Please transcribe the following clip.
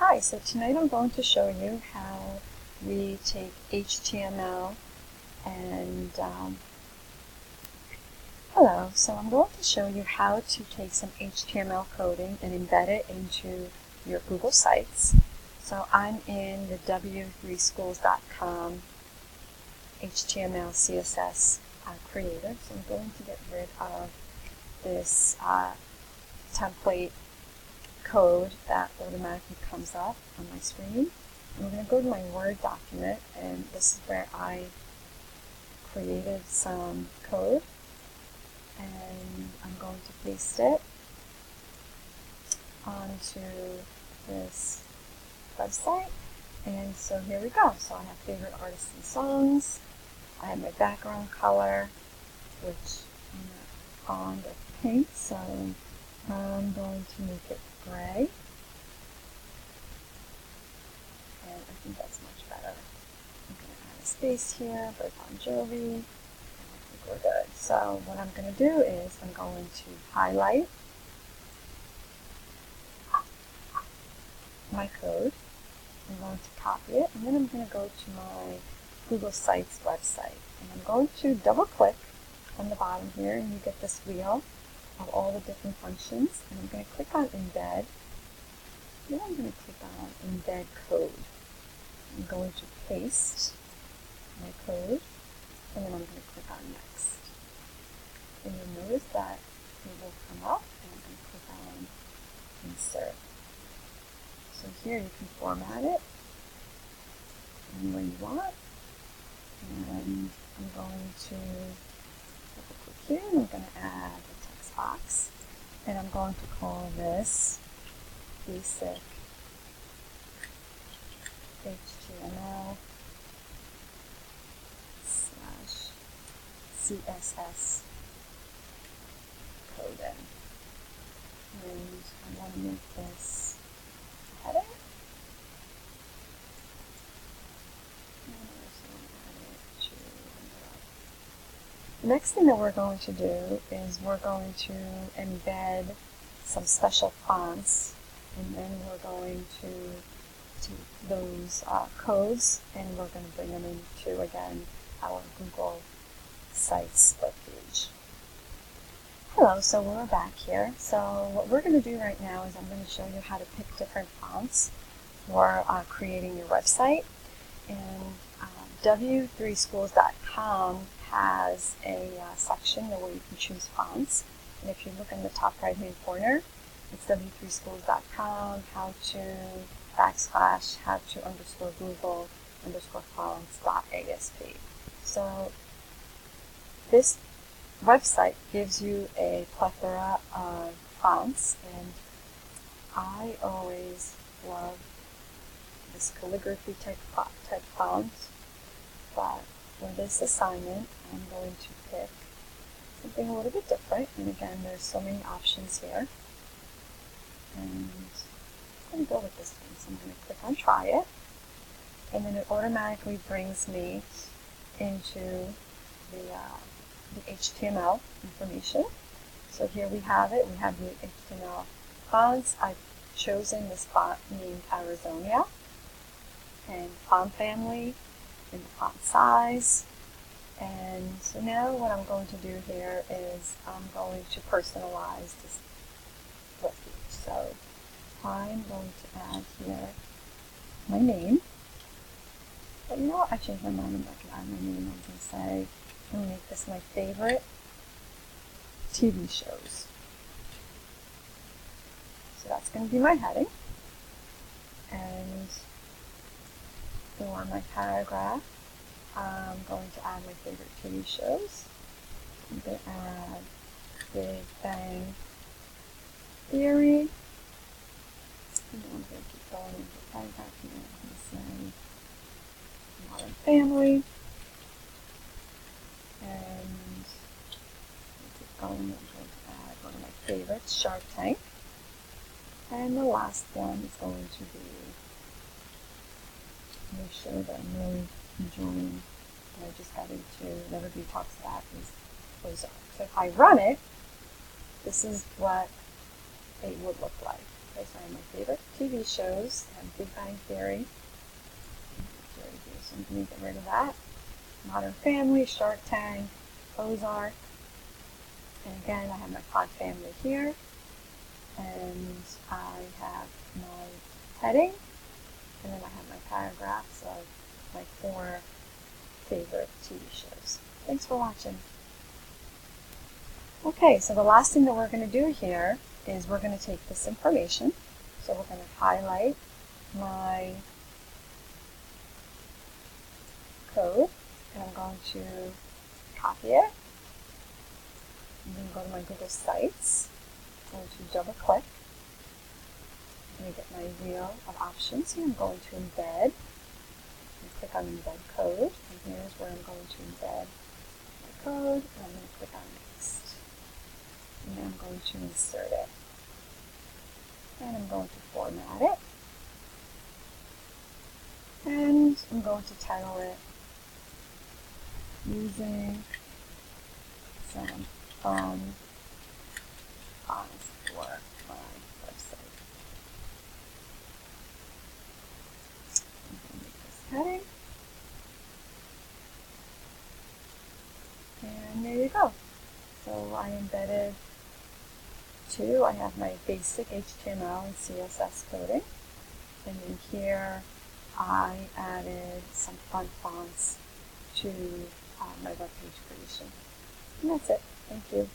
Hi, so tonight I'm going to show you how we take HTML and hello, so I'm going to show you how to take some HTML coding and embed it into your Google Sites. So I'm in the w3schools.com HTML CSS creator, so I'm going to get rid of this template code that automatically comes up on my screen. I'm going to go to my Word document, and this is where I created some code, and I'm going to paste it onto this website. And so here we go. So I have favorite artists and songs. I have my background color, which I'm not fond of pink, so I'm going to make it gray. And I think that's much better. I'm going to add a space here for Bon Jovi. And I think we're good. So what I'm going to do is I'm going to highlight my code. I'm going to copy it, and then I'm going to go to my Google Sites website. And I'm going to double click on the bottom here, and you get this wheel of all the different functions. And I'm going to click on Embed. Then I'm going to click on Embed Code. I'm going to paste my code, and then I'm going to click on Next. And you'll notice that it will come up, and I'm going to click on Insert. So here you can format it any way you want. And I'm going to double click here, and I'm going to add a text box. And I'm going to call this Basic HTML / CSS coding. And I want to make this a header. The next thing that we're going to do is we're going to embed some special fonts, and then we're going to take those codes and we're going to bring them into, again, our Google Sites split page. Hello, so we're back here. So what we're going to do right now is I'm going to show you how to pick different fonts for creating your website. And w3schools.com has a section where you can choose fonts. And if you look in the top right hand corner, it's w3schools.com how to _Google_fonts.asp. So this website gives you a plethora of fonts, and I always love this calligraphy type font, but for this assignment I'm going to pick something a little bit different. And again, there's so many options here, and I'm going to go with this one. So I'm going to click on Try It, and then it automatically brings me into the HTML information. So here we have it. We have the HTML fonts. I've chosen this font named Arizona, and font family, and the font size. And so now what I'm going to do here is I'm going to personalize this web page. So I'm going to add here my name. But you know what? I changed my mind. I'm not going to add my name. I'm going to say, I'm going to make this my favorite TV shows. So that's going to be my heading. And for my paragraph, I'm going to add my favorite TV shows. I'm going to add Big Bang Theory. And then I'm going to keep going into the paragraph here. I'm going to say Modern Family. And keep going. I'm going to add one of my favorites, Shark Tank. And the last one is going to be a show that I'm really enjoying, and I just got into, that everybody talks about, is Ozark. So if I run it, this is what it would look like. Okay, so I have my favorite TV shows. I have Big Bang Theory. So I'm going to get rid of that. Modern Family, Shark Tank, Ozark. And again, I have my Pod Family here. And I have my heading. And then I have my paragraphs of my 4 favorite TV shows. Thanks for watching. Okay, so the last thing that we're going to do here is we're going to take this information. So we're going to highlight my code, and I'm going to copy it. I'm going to go to my Google Sites. I'm going to double click. I'm going to get my wheel of options. Here I'm going to embed. And click on embed code, and here's where I'm going to embed my code, and I'm going to click on next. And then I'm going to insert it. And I'm going to format it. And I'm going to title it using some fun fonts for my website. I'm going to make this heading. And there you go. So I embedded 2. I have my basic HTML and CSS coding. And then here I added some fun fonts to my web page creation. And that's it. Thank you.